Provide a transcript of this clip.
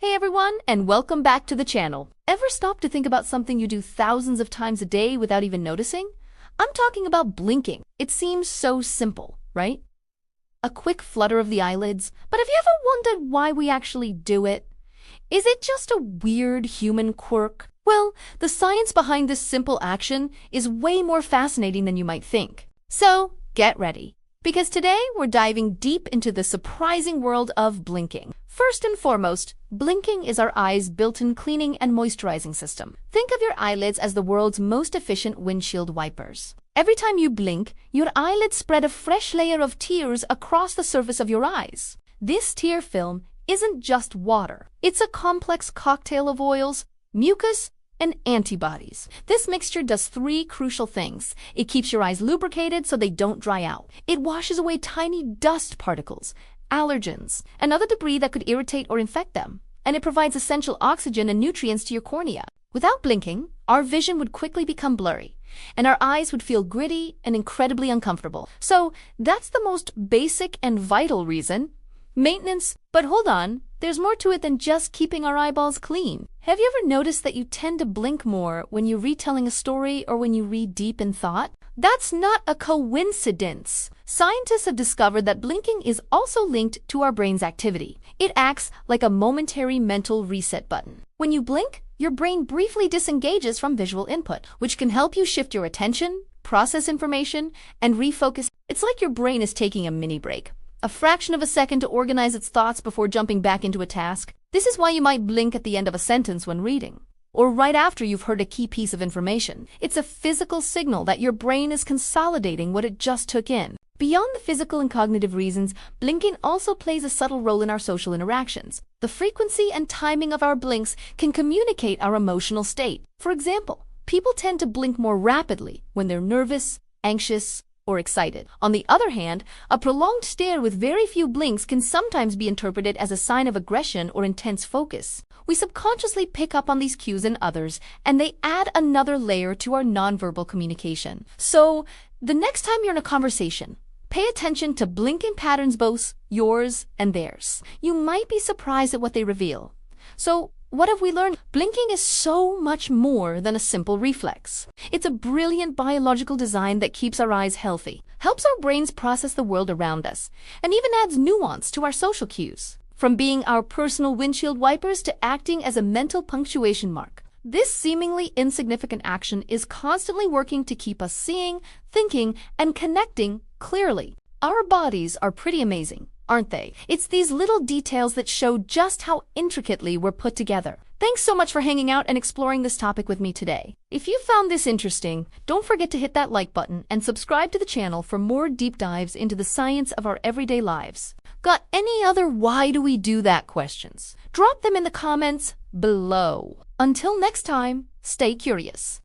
Hey everyone, and welcome back to the channel. Ever stop to think about something you do thousands of times a day without even noticing? I'm talking about blinking. It seems so simple, right? A quick flutter of the eyelids, but have you ever wondered why we actually do it? Is it just a weird human quirk? Well, the science behind this simple action is way more fascinating than you might think. So, get ready, because today we're diving deep into the surprising world of blinking. First and foremost, blinking is our eyes' built-in cleaning and moisturizing system. Think of your eyelids as the world's most efficient windshield wipers. Every time you blink, your eyelids spread a fresh layer of tears across the surface of your eyes. This tear film isn't just water. It's a complex cocktail of oils, mucus, and antibodies. This mixture does three crucial things. It keeps your eyes lubricated so they don't dry out. It washes away tiny dust particles, allergens, and other debris that could irritate or infect them. And it provides essential oxygen and nutrients to your cornea. Without blinking, our vision would quickly become blurry, and our eyes would feel gritty and incredibly uncomfortable. So that's the most basic and vital reason. Maintenance. But hold on, there's more to it than just keeping our eyeballs clean. Have you ever noticed that you tend to blink more when you're retelling a story or when you read deep in thought? That's not a coincidence. Scientists have discovered that blinking is also linked to our brain's activity. It acts like a momentary mental reset button. When you blink, your brain briefly disengages from visual input, which can help you shift your attention, process information, and refocus. It's like your brain is taking a mini break, a fraction of a second to organize its thoughts before jumping back into a task. This is why you might blink at the end of a sentence when reading, or right after you've heard a key piece of information. It's a physical signal that your brain is consolidating what it just took in. Beyond the physical and cognitive reasons, blinking also plays a subtle role in our social interactions. The frequency and timing of our blinks can communicate our emotional state. For example, people tend to blink more rapidly when they're nervous, anxious, or excited. On the other hand, a prolonged stare with very few blinks can sometimes be interpreted as a sign of aggression or intense focus. We subconsciously pick up on these cues in others, and they add another layer to our nonverbal communication. So, the next time you're in a conversation, pay attention to blinking patterns, both yours and theirs. You might be surprised at what they reveal. So, what have we learned? Blinking is so much more than a simple reflex. It's a brilliant biological design that keeps our eyes healthy, helps our brains process the world around us, and even adds nuance to our social cues. From being our personal windshield wipers to acting as a mental punctuation mark, this seemingly insignificant action is constantly working to keep us seeing, thinking, and connecting clearly. Our bodies are pretty amazing, aren't they? It's these little details that show just how intricately we're put together. Thanks so much for hanging out and exploring this topic with me today. If you found this interesting, don't forget to hit that like button and subscribe to the channel for more deep dives into the science of our everyday lives. Got any other why do we do that questions? Drop them in the comments below. Until next time, stay curious.